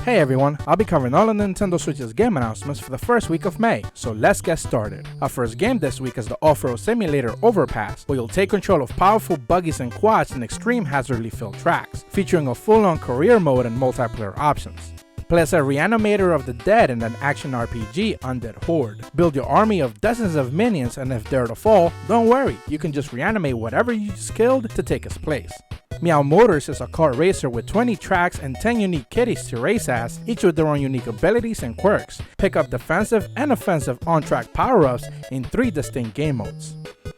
Hey everyone, I'll be covering all of Nintendo Switch's game announcements for the first week of May, so let's get started. Our first game this week is the off-road simulator OVERPASS, where you'll take control of powerful buggies and quads in extreme hazardly filled tracks, featuring a full-on career mode and multiplayer options. Play as a reanimator of the dead in an action RPG, Undead Horde. Build your army of dozens of minions, and if they're to fall, don't worry, you can just reanimate whatever you just killed to take its place. Meow Motors is a kart racer with 20 tracks and 10 unique kitties to race as, each with their own unique abilities and quirks. Pick up defensive and offensive on-track power-ups in 3 distinct game modes.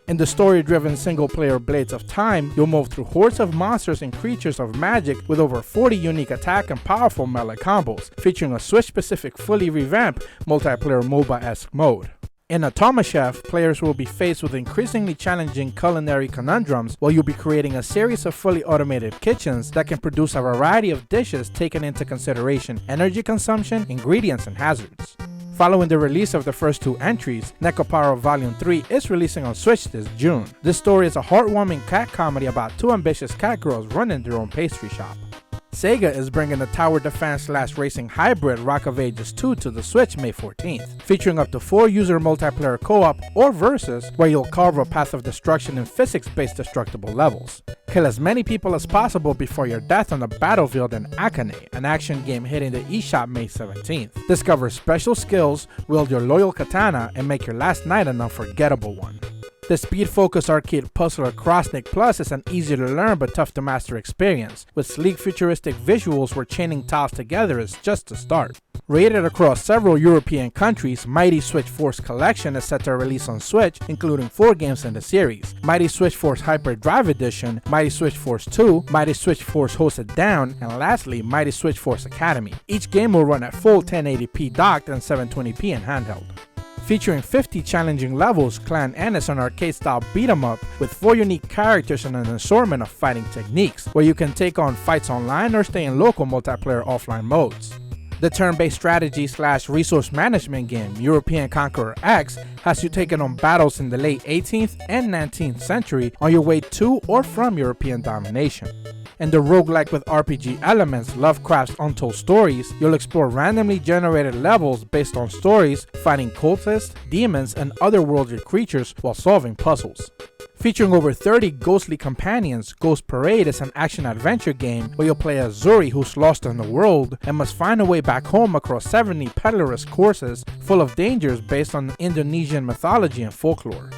In the story-driven single-player Blades of Time, you'll move through hordes of monsters and creatures of magic with over 40 unique attack and powerful melee combos, featuring a Switch-specific fully revamped multiplayer MOBA-esque mode. In Automa Chef, players will be faced with increasingly challenging culinary conundrums while you'll be creating a series of fully automated kitchens that can produce a variety of dishes taking into consideration energy consumption, ingredients, and hazards. Following the release of the first 2 entries, Nekoparo Volume 3 is releasing on Switch this June. This story is a heartwarming cat comedy about 2 ambitious cat girls running their own pastry shop. Sega is bringing the tower defense/racing hybrid Rock of Ages 2 to the Switch May 14th, featuring up to 4 user multiplayer co-op or versus where you'll carve a path of destruction in physics-based destructible levels. Kill as many people as possible before your death on the battlefield in Akane, an action game hitting the eShop May 17th. Discover special skills, wield your loyal katana, and make your last night an unforgettable one. The speed-focused arcade puzzler Crossnick Plus is an easy-to-learn but tough-to-master experience, with sleek futuristic visuals where chaining tiles together is just the start. Rated across several European countries, Mighty Switch Force Collection is set to release on Switch, including 4 games in the series: Mighty Switch Force Hyper Drive Edition, Mighty Switch Force 2, Mighty Switch Force Hosted Down, and lastly, Mighty Switch Force Academy. Each game will run at full 1080p docked and 720p in handheld. Featuring 50 challenging levels, Clan N is an arcade-style beat-em-up with 4 unique characters and an assortment of fighting techniques, where you can take on fights online or stay in local multiplayer offline modes. The turn-based strategy/resource management game, European Conqueror X, has you taking on battles in the late 18th and 19th century on your way to or from European domination. In the roguelike with RPG elements, Lovecraft's Untold Stories, you'll explore randomly generated levels based on stories, fighting cultists, demons, and otherworldly creatures while solving puzzles. Featuring over 30 ghostly companions, Ghost Parade is an action-adventure game where you'll play as Zuri, who's lost in the world and must find a way back home across 70 perilous courses full of dangers based on Indonesian mythology and folklore.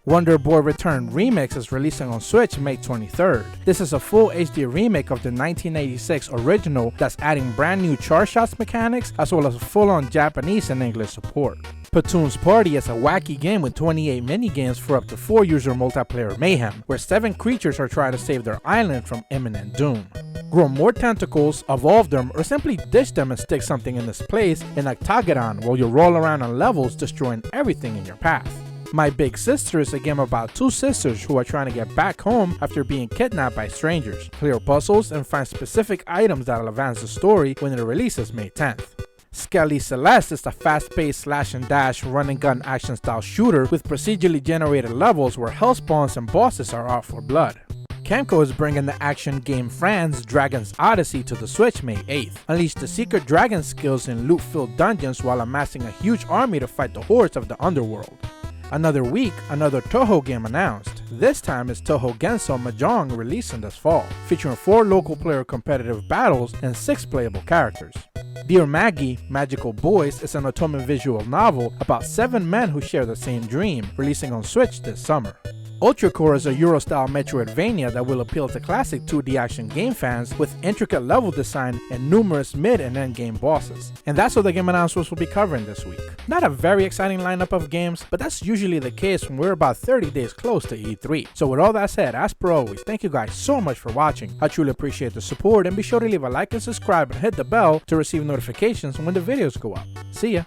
Wonder Boy Return Remix is releasing on Switch May 23rd. This is a full HD remake of the 1986 original that's adding brand new char shots mechanics as well as full-on Japanese and English support. Platoon's Party is a wacky game with 28 minigames for up to 4 user multiplayer mayhem, where 7 creatures are trying to save their island from imminent doom. Grow more tentacles, evolve them, or simply ditch them and stick something in its place in Octagon while you roll around on levels destroying everything in your path. My Big Sister is a game about 2 sisters who are trying to get back home after being kidnapped by strangers, clear puzzles, and find specific items that'll advance the story when it releases May 10th. Skelly Celeste is a fast-paced slash-and-dash run-and-gun action-style shooter with procedurally generated levels where hell spawns and bosses are out for blood. Camco is bringing the action game Frane's Dragon's Odyssey to the Switch May 8th. Unleash the secret dragon skills in loot-filled dungeons while amassing a huge army to fight the hordes of the underworld. Another week, another Toho game announced. This time it's Toho Genso Mahjong releasing this fall, featuring 4 local player competitive battles and 6 playable characters. Dear Maggie, Magical Boys is an Otome visual novel about 7 men who share the same dream, releasing on Switch this summer. Ultracore is a Euro-style Metroidvania that will appeal to classic 2D action game fans with intricate level design and numerous mid and end game bosses. And that's all the game announcements we'll be covering this week. Not a very exciting lineup of games, but that's usually the case when we're about 30 days close to E3. So with all that said, as per always, thank you guys so much for watching. I truly appreciate the support, and be sure to leave a like and subscribe and hit the bell to receive notifications when the videos go up. See ya!